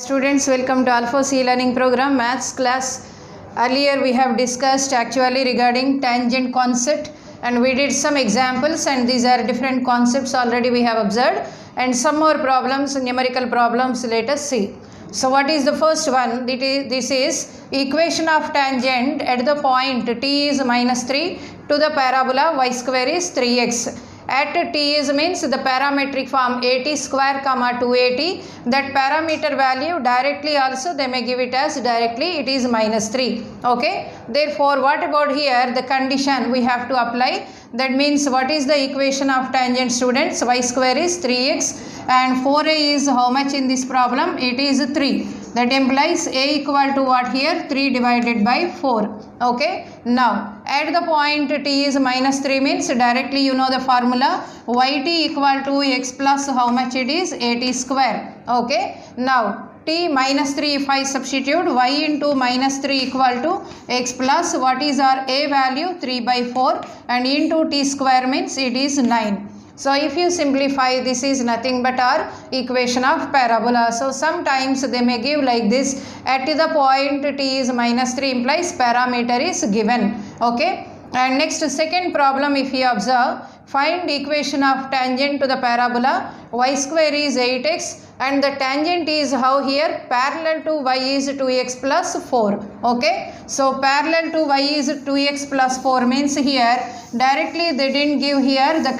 Students, welcome to Alpha C learning program maths class. Earlier we have discussed actually regarding tangent concept and we did some examples, and these are different concepts already we have observed, and some more problems, numerical problems, let us see. So what is the first one? This is equation of tangent at the point t is minus 3 to the parabola y square is 3x. At t is means the parametric form 80 square comma 280, that parameter value directly also they may give it as directly it is minus 3. Okay, therefore what about here the condition we have to apply? That means what is the equation of tangent, students? Y square is 3x and 4a is how much in this problem? It is 3. That implies a equal to what here? 3 divided by 4. Okay, now at the point t is minus 3 means directly you know the formula yt equal to x plus how much it is? 80 square. Okay, now t minus 3 if I substitute y into minus 3 equal to x plus what is our a value? 3 by 4 and into t square means it is 9. So if you simplify, this is nothing but our equation of parabola. So sometimes they may give like this, at the point t is minus 3 implies parameter is given. Okay, and next second problem if you observe, find equation of tangent to the parabola y square is 8x and the tangent is how here? Parallel to y is 2x plus 4. Okay, so parallel to y is 2x plus 4 means here directly they didn't give here the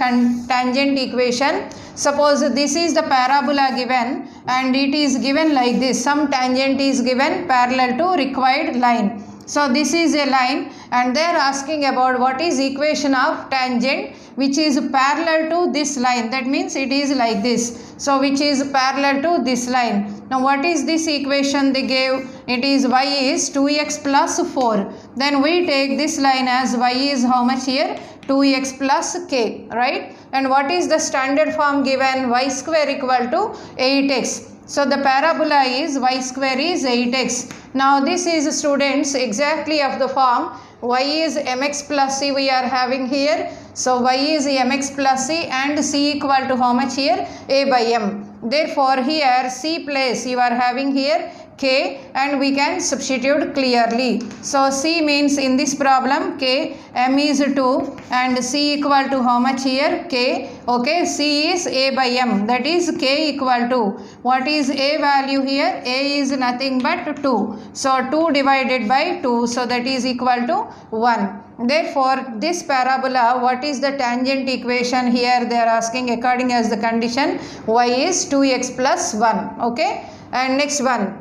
tangent equation. Suppose this is the parabola given and it is given like this, some tangent is given parallel to required line. So this is a line and they are asking about what is equation of tangent which is parallel to this line. That means it is like this. So which is parallel to this line. Now what is this equation they gave? It is y is 2x plus 4. Then we take this line as y is how much here? 2x plus k, right? And what is the standard form given? Y square equal to 8x. So the parabola is y square is 8x. Now this is, students, exactly of the form y is mx plus c we are having here. So y is mx plus c and c equal to how much here? A by m. Therefore here c place you are having here k and we can substitute clearly. So c means in this problem k, m is 2 and c equal to how much here? K. Okay, c is a by m, that is k equal to what is a value here? A is nothing but 2. So 2 divided by 2, so that is equal to 1. Therefore this parabola, what is the tangent equation here? They are asking according as the condition y is 2x plus 1. Okay, and next one.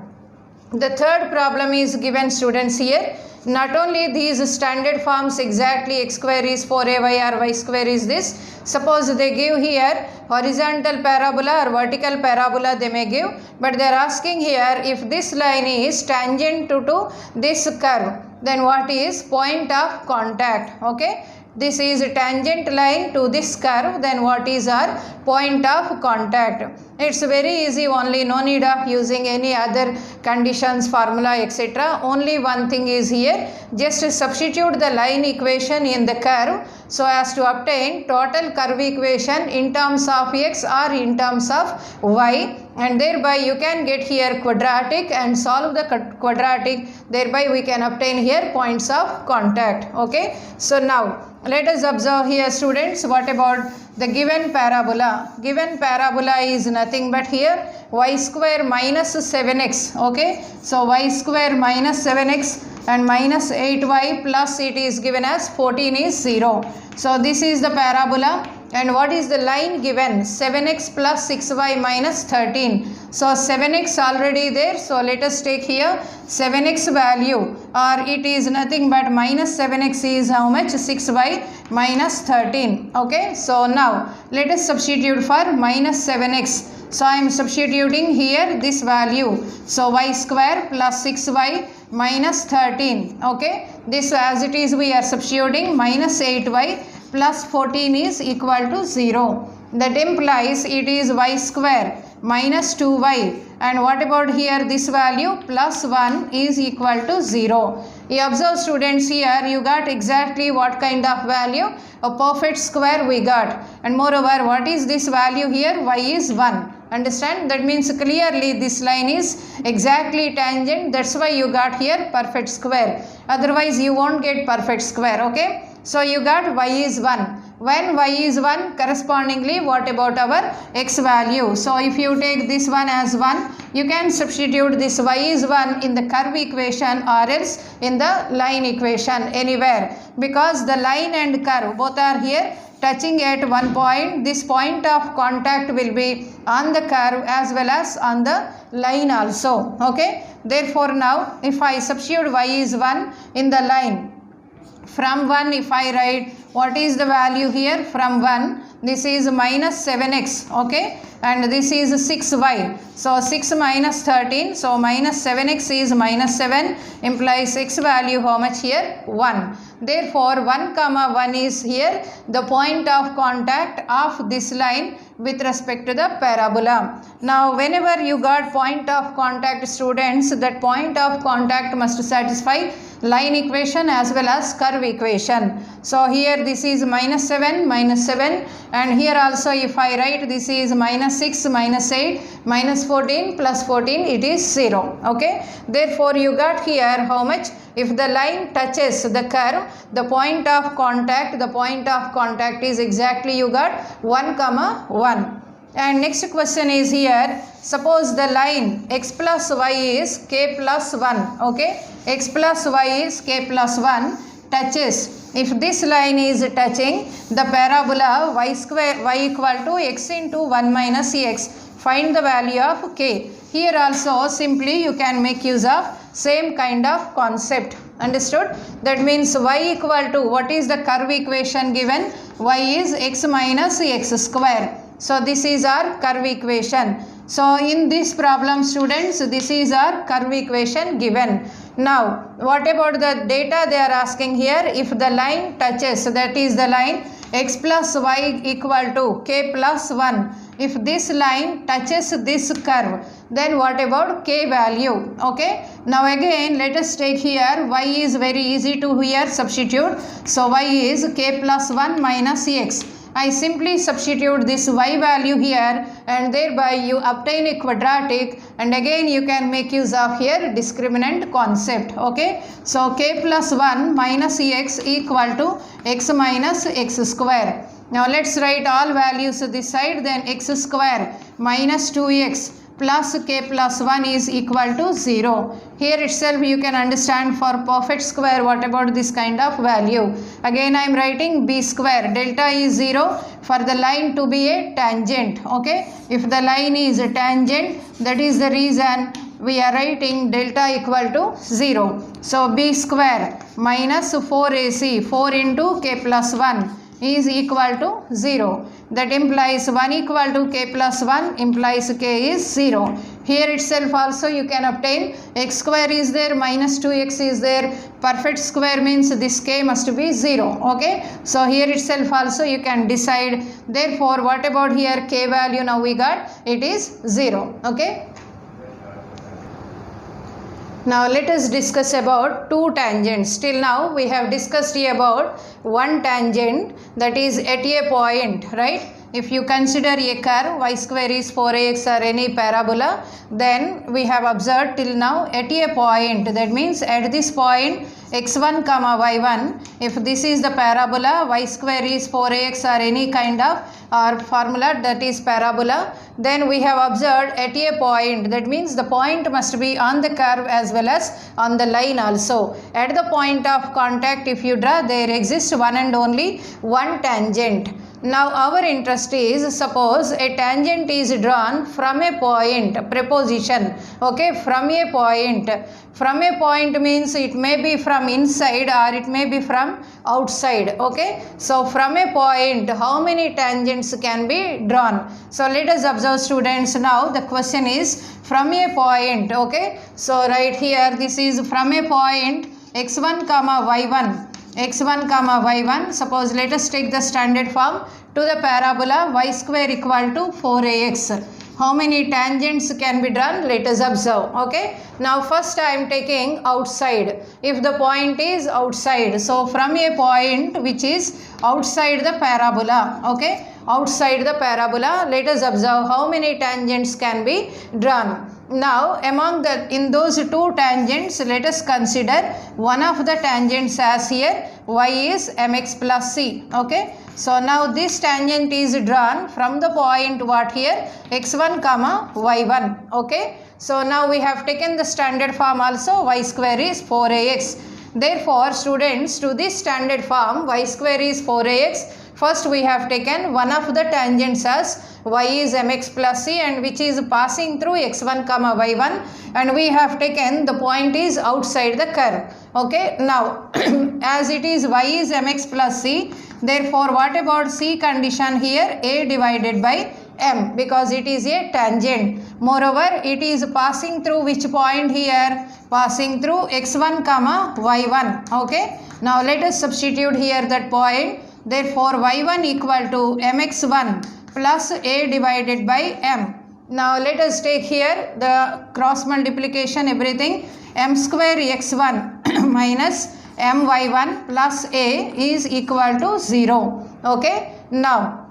The third problem is given, students, here. Not only these standard forms exactly x square is 4ay or y square is this. Suppose they give here horizontal parabola or vertical parabola they may give. But they are asking here if this line is tangent to this curve, then what is point of contact? Okay, this is a tangent line to this curve, then what is our point of contact? It's very easy only, no need of using any other conditions, formula, etc. Only one thing is here, just substitute the line equation in the curve so as to obtain total curve equation in terms of x or in terms of y, and thereby you can get here quadratic and solve the quadratic, thereby we can obtain here points of contact. Okay, so now let us observe here, students, what about the given parabola? Given parabola is nothing but here y square minus 7x. Okay, so y square minus 7x and minus 8y plus it is given as 14 is 0. So this is the parabola. And what is the line given? 7x plus 6y minus 13. So 7x already there. So let us take here 7x value, or it is nothing but minus 7x is how much? 6y minus 13. Okay, so now let us substitute for minus 7x. So I am substituting here this value. So y square plus 6y minus 13. Okay, this as it is we are substituting minus 8y plus 14 is equal to 0. That implies it is y square minus 2y, and what about here this value? Plus 1 is equal to 0. You observe, students, here you got exactly what kind of value? A perfect square we got. And moreover, what is this value here? Y is 1. Understand? That means clearly this line is exactly tangent. That's why you got here perfect square. Otherwise you won't get perfect square. Okay. So you got y is 1. When y is 1, correspondingly what about our x value? So if you take this one as 1, you can substitute this y is 1 in the curve equation or else in the line equation anywhere, because the line and curve both are here touching at one point. This point of contact will be on the curve as well as on the line also. Okay. Therefore now if I substitute y is 1 in the line, from 1 if I write what is the value here, from 1 this is minus 7x, okay, and this is 6y. So 6 minus 13, so minus 7x is minus 7, implies x value how much here, 1. Therefore 1 comma 1 is here the point of contact of this line with respect to the parabola. Now whenever you got point of contact, students, that point of contact must satisfy line equation as well as curve equation. So here this is minus 7, and here also if I write this is minus 6, minus 8, minus 14 plus 14, it is 0. Okay. Therefore you got here how much? If the line touches the curve, the point of contact is exactly you got 1 comma 1. And next question is here, suppose the line x plus y is k plus 1, okay, x plus y is k plus 1 touches. If this line is touching the parabola y equal to x into 1 minus x, find the value of k. Here also simply you can make use of same kind of concept. Understood? That means y equal to, what is the curve equation given? Y is x minus x square. So this is our curve equation. So in this problem, students, this is our curve equation given. Now what about the data they are asking here? If the line touches, that is the line x plus y equal to k plus 1. If this line touches this curve, then what about k value? Okay. Now again let us take here y is very easy to here substitute. So y is k plus 1 minus x. I simply substitute this y value here and thereby you obtain a quadratic, and again you can make use of here discriminant concept. Okay. So k plus 1 minus x equal to x minus x square. Now let's write all values this side, then x square minus 2x plus k plus 1 is equal to 0. Here itself you can understand for perfect square what about this kind of value. Again I am writing b square, delta is 0 for the line to be a tangent. Okay. If the line is a tangent, that is the reason we are writing delta equal to 0. So b square minus 4ac, 4 into k plus 1 is equal to 0. That implies 1 equal to k plus 1 implies k is 0. Here itself also you can obtain x square is there, minus 2x is there, perfect square means this k must be 0. Okay. So here itself also you can decide. Therefore what about here k value? Now we got it is 0. Okay. Now let us discuss about two tangents. Till now we have discussed here about one tangent, that is at a point, right? If you consider a curve y square is 4ax or any parabola, then we have observed till now at a point, that means at this point x1 comma y1, if this is the parabola, y square is 4ax or any kind of formula that is parabola, then we have observed at a point, that means the point must be on the curve as well as on the line also. At the point of contact if you draw, there exists one and only one tangent. Now our interest is, suppose a tangent is drawn from a point, preposition, okay, from a point. From a point means it may be from inside or it may be from outside. Okay. So from a point how many tangents can be drawn? So let us observe, students. Now the question is from a point. Okay. So right here this is from a point x1 comma y1. x1 comma y1, suppose let us take the standard form to the parabola y square equal to 4ax. How many tangents can be drawn? Let us observe. Okay. Now first I am taking outside. If the point is outside, so from a point which is outside the parabola, okay, outside the parabola. Let us observe how many tangents can be drawn. Now in those two tangents, let us consider one of the tangents as here y is mx plus c. Okay, so now this tangent is drawn from the point what here x1 comma y1. Okay, so now we have taken the standard form also, y square is 4ax. Therefore students, to this standard form y square is 4ax, first we have taken one of the tangents as y is mx plus c, and which is passing through x1 comma y1, and we have taken the point is outside the curve. Okay, now as it is y is mx plus c, therefore what about c condition here? A divided by m, because it is a tangent. Moreover, it is passing through which point here? Passing through x1 comma y1. Okay, now let us substitute here that point. Therefore y1 equal to mx1 plus a divided by m. Now let us take here the cross multiplication, everything. M square x1 minus my1 plus a is equal to 0. Okay, now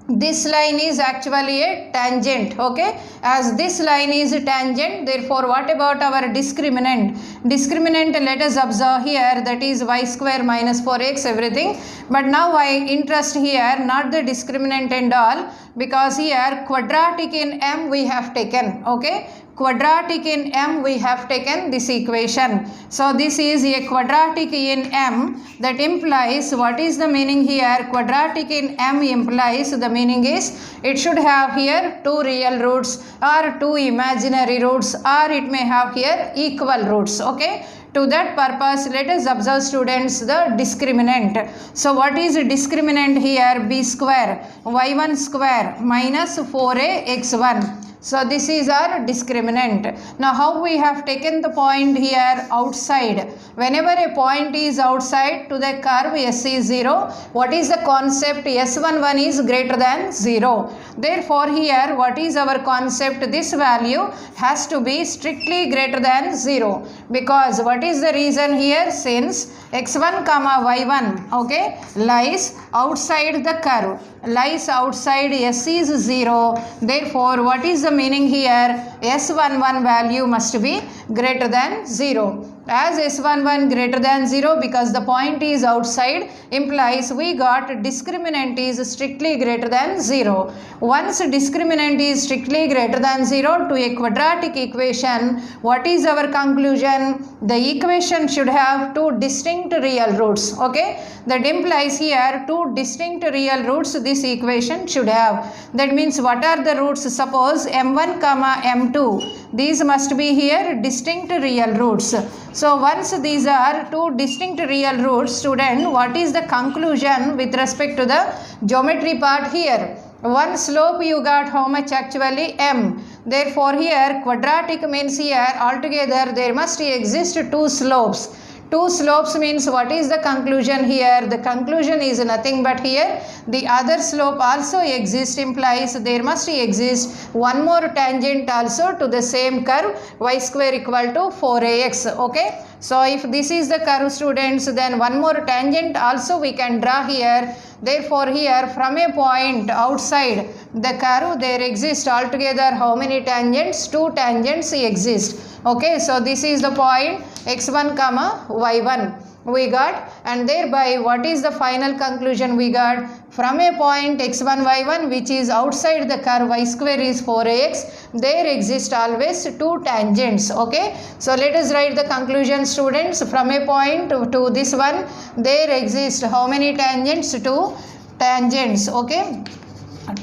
this line is actually a tangent. Okay, as this line is a tangent, therefore what about our discriminant? Discriminant, let us observe here, that is y square minus 4x everything. But now I interest here not the discriminant and all, because here quadratic in m we have taken. Okay, quadratic in m we have taken this equation. So this is a quadratic in m, that implies what is the meaning here? Quadratic in m implies the meaning is it should have here two real roots or two imaginary roots, or it may have here equal roots. Okay, to that purpose let us observe students the discriminant. So what is discriminant here? B square y1 square minus 4a x1. So this is our discriminant. Now how we have taken the point here? Outside. Whenever a point is outside to the curve s is 0, what is the concept? S11 is greater than 0. Therefore here what is our concept? This value has to be strictly greater than 0. Because what is the reason here? Since x1 comma y1, okay, lies outside the curve, lies outside s is 0. Therefore what is the meaning here? S11 value must be greater than 0. As S11 greater than 0, because the point is outside, implies we got discriminant is strictly greater than 0. Once discriminant is strictly greater than 0 to a quadratic equation, what is our conclusion? The equation should have two distinct real roots. Okay, that implies here two distinct real roots this equation should have. That means what are the roots? Suppose m1 comma m2. These must be here distinct real roots. So once these are two distinct real roots, student, what is the conclusion with respect to the geometry part here? One slope you got how much actually? M. Therefore here quadratic means here altogether there must exist two slopes. Two slopes means what is the conclusion here? The conclusion is nothing but here the other slope also exists, implies there must exist one more tangent also to the same curve y square equal to 4ax. Okay, so if this is the curve, students, then one more tangent also we can draw here. Therefore here from a point outside the curve there exist altogether how many tangents? Two tangents exist. Okay, so this is the point x1 comma y1 we got, and thereby what is the final conclusion we got? From a point x1 y1 which is outside the curve y square is 4ax, there exist always two tangents. Okay, so let us write the conclusion, students. From a point to this one there exist how many tangents? Two tangents. Okay,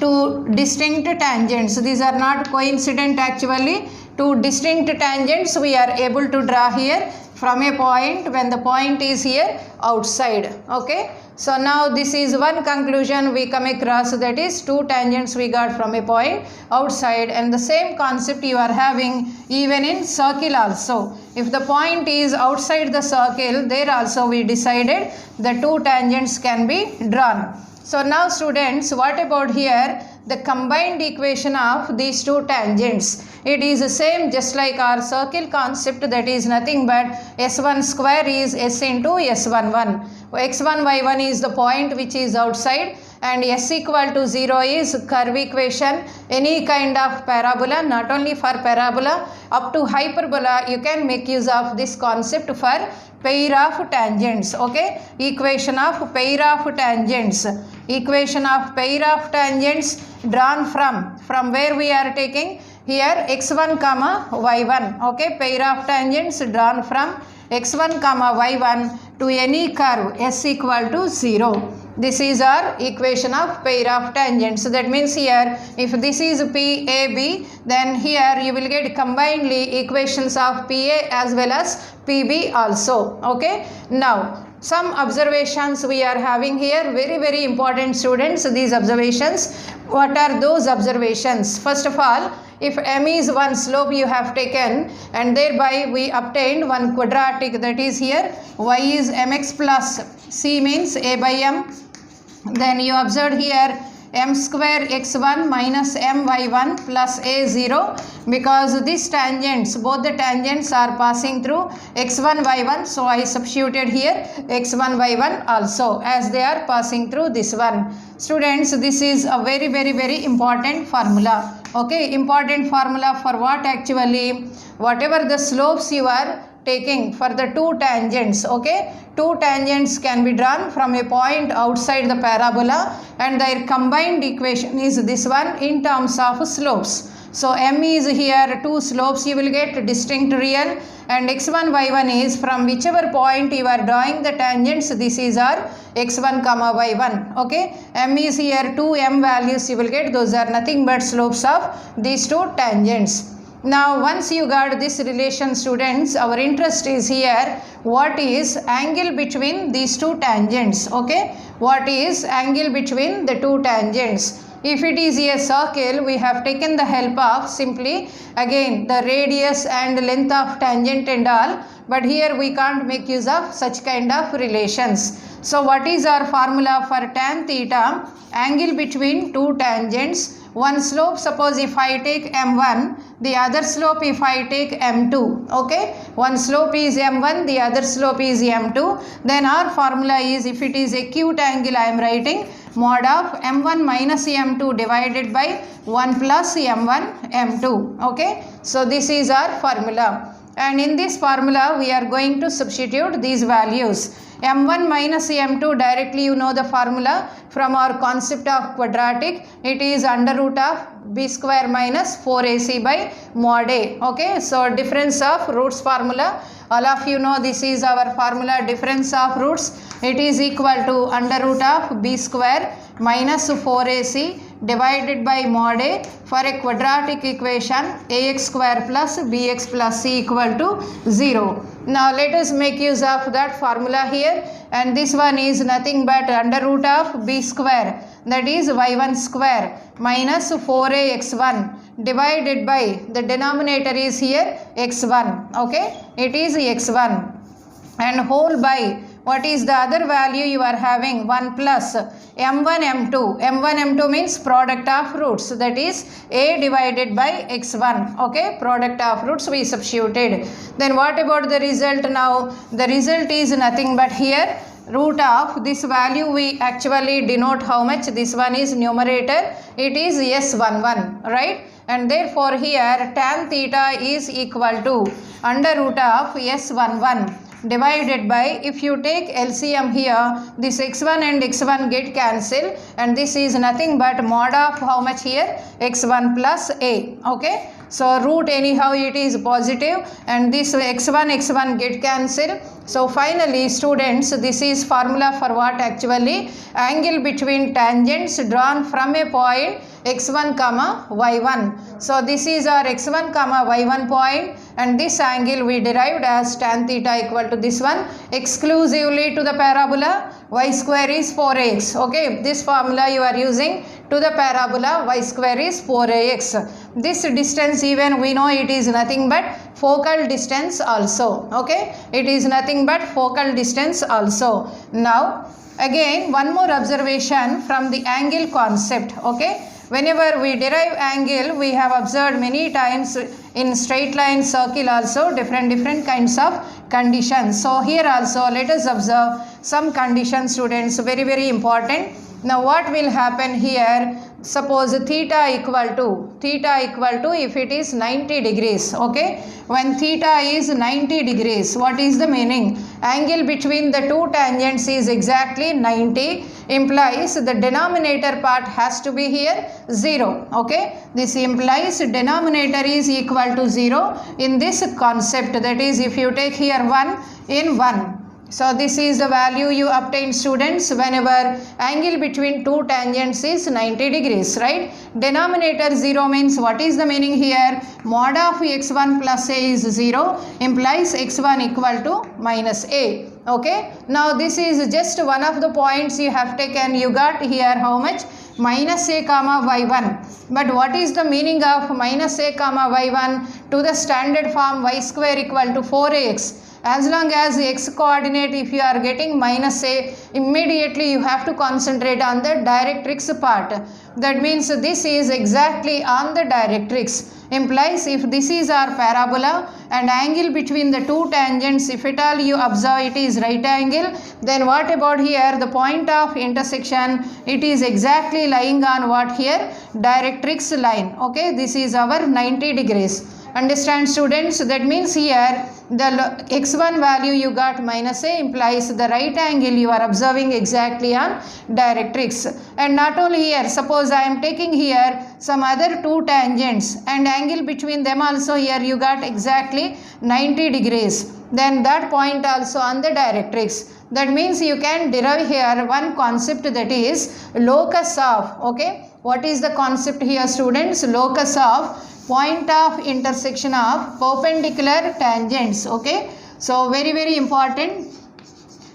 two distinct tangents. These are not coincident actually. Two distinct tangents we are able to draw here from a point when the point is here outside. Okay, so now this is one conclusion we come across, that is two tangents we got from a point outside, and the same concept you are having even in circle also. If the point is outside the circle, there also we decided the two tangents can be drawn. So now students, what about here? The combined equation of these two tangents. It is the same just like our circle concept, that is nothing but s1 square is s into s11. x1 y1 is the point which is outside, and s equal to 0 is curve equation. Any kind of parabola, not only for parabola, up to hyperbola, you can make use of this concept for pair of tangents. Okay, equation of pair of tangents. Equation of pair of tangents drawn from where we are taking here x1 comma y1. Okay, pair of tangents drawn from x1 comma y1 to any curve s equal to 0. This is our equation of pair of tangents. So that means here, if this is PAB, then here you will get combinedly equations of PA as well as PB also. Okay. Now, some observations we are having here, very important students, these observations. What are those observations? First of all, if m is one slope you have taken and thereby we obtained one quadratic, that is here y is mx plus c means a by m. Then you observed here m square x1 minus m y1 plus a 0, because these tangents, both the tangents are passing through x1 y1, so I substituted here x1 y1 also as they are passing through this one. Students, this is a very important formula. Okay, important formula for what? Actually, whatever the slopes you are taking for the two tangents, okay, two tangents can be drawn from a point outside the parabola and their combined equation is this one in terms of slopes. So m is here two slopes you will get distinct real, and x1 y1 is from whichever point you are drawing the tangents, this is our x1 comma y1. Okay, m is here two m values you will get, those are nothing but slopes of these two tangents. Now, once you got this relation, students, our interest is here, what is angle between these two tangents? Okay, what is angle between the two tangents? If it is a circle, we have taken the help of simply again the radius and length of tangent and all, but here we can't make use of such kind of relations. So what is our formula for tan theta? Angle between two tangents. One slope, suppose if I take m1, the other slope if I take m2. Okay, one slope is m1, the other slope is m2. Then our formula is, if it is acute angle, I am writing mod of m1 minus m2 divided by 1 plus m1 m2. Okay, so this is our formula, and in this formula we are going to substitute these values. m1 minus m2, directly you know the formula from our concept of quadratic, it is under root of b square minus 4ac by mod a. Okay, so difference of roots formula, all of you know this is our formula, difference of roots, it is equal to under root of b square minus 4ac divided by mod a. For a quadratic equation, ax square plus bx plus c equal to 0. Now let us make use of that formula here, and this one is nothing but under root of b square, that is y1 square minus 4a x1 divided by the denominator is here x1. Okay, it is x1 and whole by what is the other value you are having, 1 plus m1 m2. m1 m2 means product of roots, that is a divided by x1. Okay, product of roots we substituted. Then what about the result? Now the result is nothing but here root of this value we actually denote how much, this one is numerator, it is s11, right? And therefore here tan theta is equal to under root of s11 divided by, if you take LCM here, this x1 and x1 get cancelled, and this is nothing but mod of how much here, x1 plus a. Okay, so root anyhow it is positive, and this x1 get cancelled. So finally students, this is formula for what? Actually angle between tangents drawn from a point x1 comma y1. So this is our x1 comma y1 point, and this angle we derived as tan theta equal to this one exclusively to the parabola y square is 4ax. Okay, this formula you are using to the parabola y square is 4ax. This distance even we know it is nothing but focal distance also. Okay, it is nothing but focal distance also. Now again one more observation from the angle concept. Okay, whenever we derive angle, we have observed many times in straight line, circle also different kinds of conditions. So here also let us observe some conditions, students, very important. Now what will happen here? Suppose theta equal to if it is 90 degrees, okay, when theta is 90 degrees, what is the meaning? Angle between the two tangents is exactly 90, implies the denominator part has to be here 0, okay. This implies denominator is equal to 0 in this concept, that is if you take here 1 in 1. So this is the value you obtain, students, whenever angle between two tangents is 90 degrees, right? Denominator 0 means what is the meaning here? Mod of x1 plus a is 0, implies x1 equal to minus a, okay. Now this is just one of the points you have taken. You got here how much? Minus a comma y1. But what is the meaning of minus a comma y1? To the standard form y square equal to 4ax. As long as the x coordinate, if you are getting minus a, immediately you have to concentrate on the directrix part. That means this is exactly on the directrix. Implies if this is our parabola and angle between the two tangents, if at all you observe it is right angle, then what about here? The point of intersection, it is exactly lying on what here? Directrix line, okay. This is our 90 degrees. Understand, students? That means here the x1 value you got minus a implies the right angle you are observing exactly on directrix. And not only here, suppose I am taking here some other two tangents and angle between them also here you got exactly 90 degrees. Then that point also on the directrix. That means you can derive here one concept, that is locus of, okay. What is the concept here, students? Locus of point of intersection of perpendicular tangents, okay. So very important.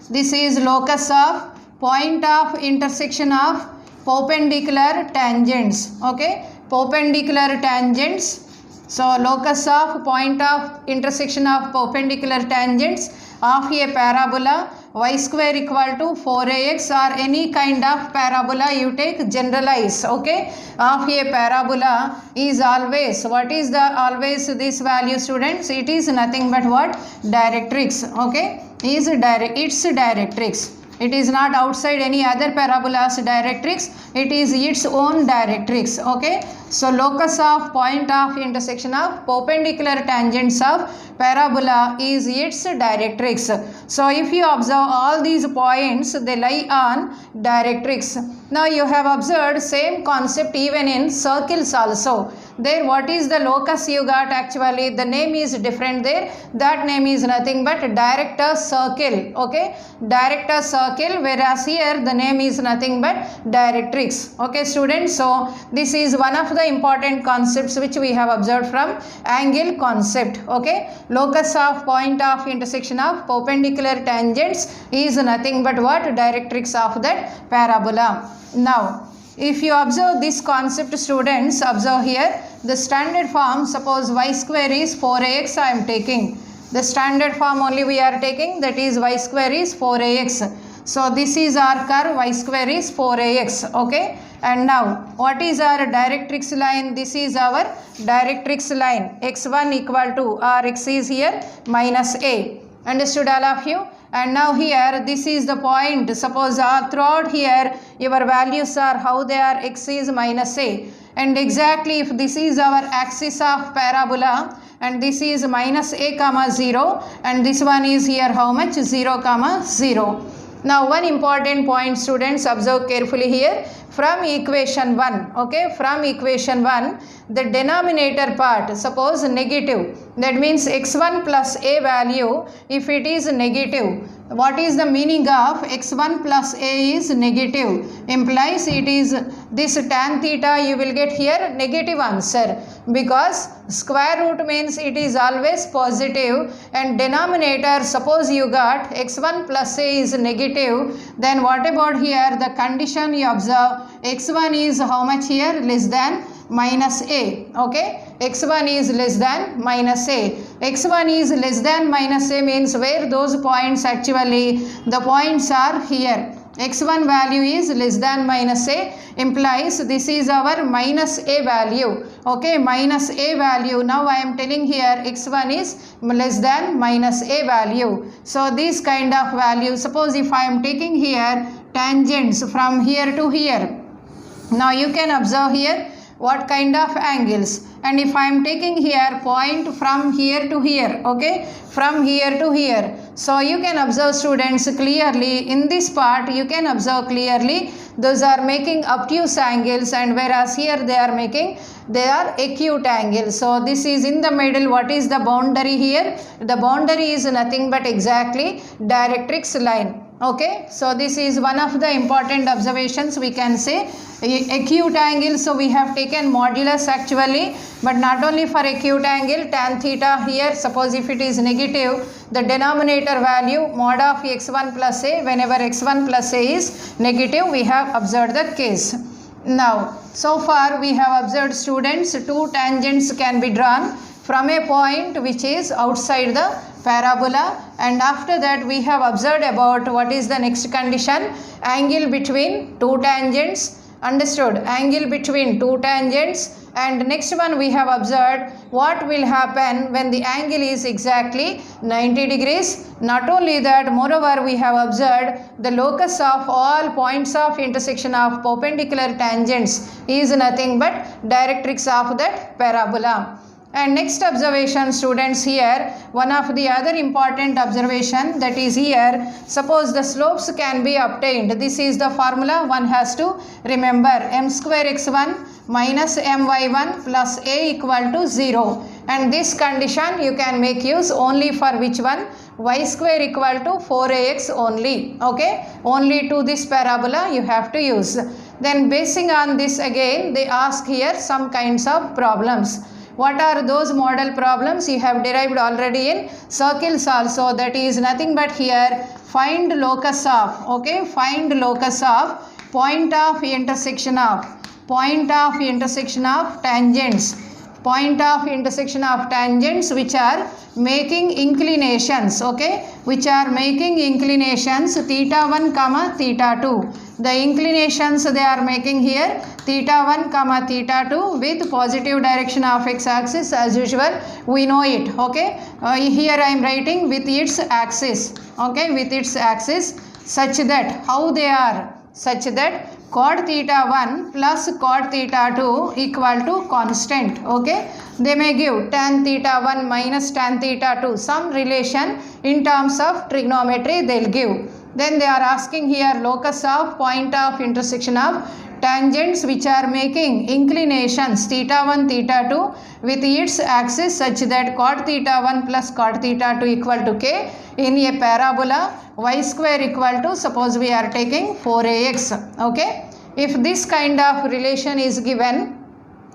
This is locus of point of intersection of perpendicular tangents, okay. Perpendicular tangents. So locus of point of intersection of perpendicular tangents of a parabola y square equal to 4ax, or any kind of parabola you take, generalize, okay. Of a parabola is always, what is the always this value, students? It is nothing but what? Directrix, okay. Is its directrix. It is not outside any other parabola's directrix, it is its own directrix, okay. So locus of point of intersection of perpendicular tangents of parabola is its directrix. So if you observe all these points, they lie on directrix. Now you have observed same concept even in circles also. There what is the locus you got? Actually the name is different there. That name is nothing but director circle, okay. Director circle, whereas here the name is nothing but directrix, okay, students. So this is one of the important concepts which we have observed from angle concept, okay. Locus of point of intersection of perpendicular tangents is nothing but what? Directrix of that parabola. Now if you observe this concept, students, observe here the standard form. Suppose y square is 4ax I am taking. The standard form only we are taking, that is y square is 4ax. So this is our curve, y square is 4ax, okay. And now what is our directrix line? This is our directrix line, x1 equal to, or x is here minus a. Understood all of you? And now here this is the point. Suppose throughout here your values are how they are, x is minus a, and exactly if this is our axis of parabola and this is minus a comma 0 and this one is here how much? 0 comma 0. Now one important point, students, observe carefully here. From equation 1, okay, from equation 1, the denominator part, suppose negative, that means x1 plus a value, if it is negative, what is the meaning of x1 plus a is negative? Implies it is this tan theta, you will get here negative answer, because square root means it is always positive, and denominator, suppose you got x1 plus a is negative, then what about here the condition you observe? X1 is how much here? Less than minus a, okay. X1 is less than minus a. X1 is less than minus a means where those points, actually the points are here, x1 value is less than minus a, implies this is our minus a value. Okay, minus a value. Now I am telling here x1 is less than minus a value. So this kind of value, suppose if I am taking here tangents from here to here. Now you can observe here what kind of angles, and if I am taking here point from here to here, okay, from here to here. So you can observe, students, clearly in this part you can observe clearly those are making obtuse angles, and whereas here they are acute angles. So this is in the middle. What is the boundary here? The boundary is nothing but exactly directrix line. Okay, so this is one of the important observations we can say. Acute angle, so we have taken modulus actually, but not only for acute angle, tan theta here, suppose if it is negative, the denominator value mod of x1 plus a, whenever x1 plus a is negative, we have observed the case. Now, so far we have observed, students, two tangents can be drawn from a point which is outside the parabola, and after that we have observed about what is the next condition, angle between two tangents. Understood? Angle between two tangents. And next one we have observed what will happen when the angle is exactly 90 degrees. Not only that, moreover we have observed the locus of all points of intersection of perpendicular tangents is nothing but directrix of that parabola. And next observation, students, here one of the other important observation, that is here, suppose the slopes can be obtained. This is the formula one has to remember, m square x1 minus my1 plus a equal to 0, and this condition you can make use only for which one? Y square equal to 4ax only. Okay, only to this parabola you have to use. Then basing on this, again they ask here some kinds of problems. What are those model problems? You have derived already in circles also. That is nothing but here, find locus of, okay, find locus of point of intersection of tangents, point of intersection of tangents which are making inclinations, okay, which are making inclinations theta 1 comma theta 2. The inclinations they are making here theta 1 comma theta 2 with positive direction of x-axis as usual, we know it. Okay, here I am writing with its axis, okay, with its axis, such that how they are, such that cot theta 1 plus cot theta 2 equal to constant. Okay, they may give tan theta 1 minus tan theta 2, some relation in terms of trigonometry they will give. Then they are asking here locus of point of intersection of tangents which are making inclinations theta 1 theta 2 with its axis such that cot theta 1 plus cot theta 2 equal to k in a parabola y square equal to, suppose we are taking 4ax. Okay, if this kind of relation is given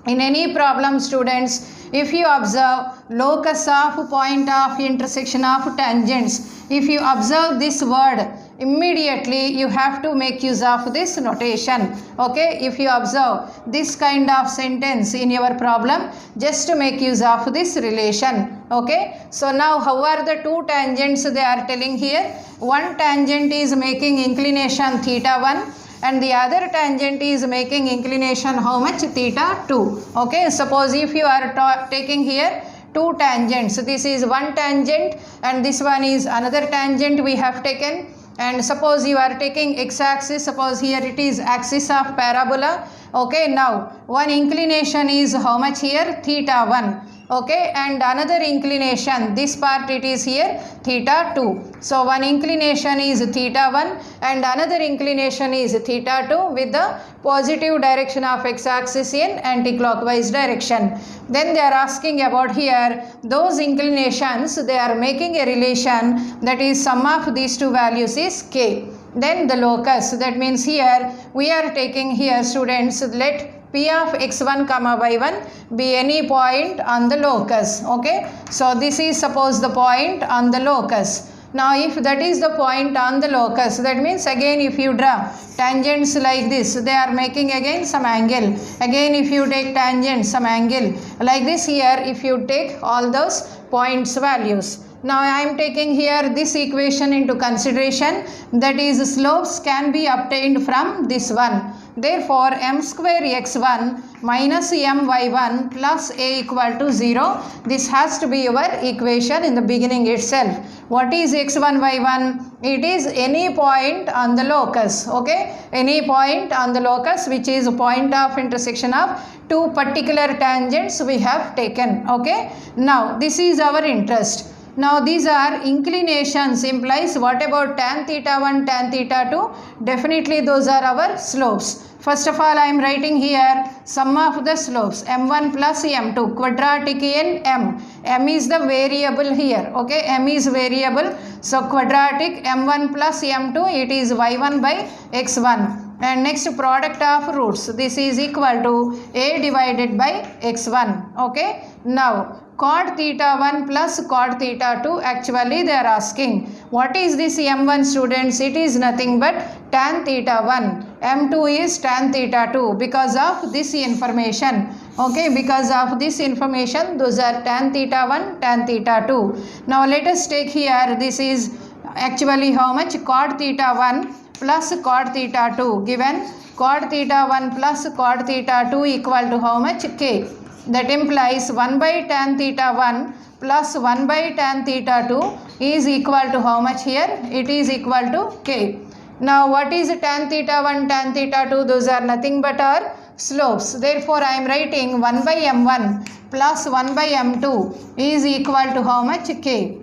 in any problem, students, if you observe locus of point of intersection of tangents, if you observe this word, immediately you have to make use of this notation. Okay, if you observe this kind of sentence in your problem, just to make use of this relation. Okay, so now how are the two tangents they are telling here? One tangent is making inclination theta 1 and the other tangent is making inclination how much? Theta 2. Okay, suppose if you are taking here two tangents, this is one tangent and this one is another tangent we have taken, and suppose you are taking x-axis, suppose here it is axis of parabola. Okay, now one inclination is how much here? Theta 1. Okay, and another inclination, this part it is here theta 2. So one inclination is theta 1 and another inclination is theta 2 with the positive direction of x-axis in anti-clockwise direction. Then they are asking about here those inclinations, they are making a relation, that is sum of these two values is k. Then the locus, that means here we are taking here, students, let P of x1 comma y1 be any point on the locus. Okay, so this is suppose the point on the locus. Now if that is the point on the locus, that means again if you draw tangents like this, they are making again some angle. Again if you take tangent, some angle like this here, if you take all those points values. Now I am taking here this equation into consideration, that is slopes can be obtained from this one. Therefore m square x1 minus m y1 plus a equal to 0. This has to be your equation in the beginning itself. What is x1 y1? It is any point on the locus, okay? Any point on the locus which is a point of intersection of two particular tangents we have taken, okay? Now this is our interest. Now these are inclinations, implies what about tan theta 1, tan theta 2? Definitely those are our slopes. First of all I am writing here sum of the slopes m1 plus m2, quadratic in m. M is the variable here, okay? M is variable, so quadratic m1 plus m2, it is y1 by x1. And next product of roots, this is equal to a divided by x1, okay? Now cot theta 1 plus cot theta 2, actually they are asking what is this m1 students? It is nothing but tan theta 1, m2 is tan theta 2 because of this information, okay? Because of this information those are tan theta 1, tan theta 2. Now let us take here, this is actually how much? Cot theta 1 plus cot theta 2, given cot theta 1 plus cot theta 2 equal to how much? K. That implies 1 by tan theta 1 plus 1 by tan theta 2 is equal to how much here? It is equal to K. Now what is tan theta 1, tan theta 2? Those are nothing but our slopes. Therefore I am writing 1 by m1 plus 1 by m2 is equal to how much? K.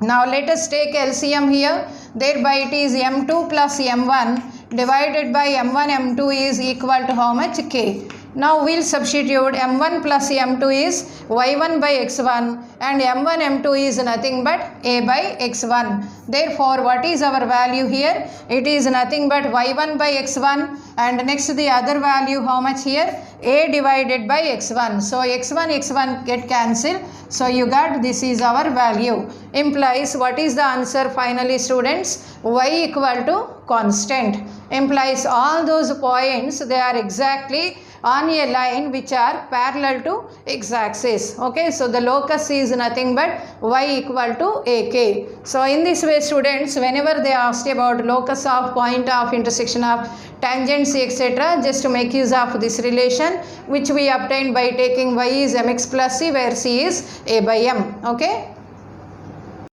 Now let us take LCM here, thereby it is m2 plus m1 divided by m1 m2 is equal to how much? K. Now we will substitute m1 plus m2 is y1 by x1 and m1 m2 is nothing but a by x1. Therefore what is our value here? It is nothing but y1 by x1 and next the other value how much here? A divided by x1. So x1 get cancelled. So you got this is our value. Implies what is the answer finally students? Y equal to constant. Implies all those points they are exactly on a line which are parallel to x-axis, okay? So the locus is nothing but y equal to ak. So in this way students, whenever they asked about locus of point of intersection of tangency etc., just to make use of this relation which we obtained by taking y is mx plus c where c is a by m, okay?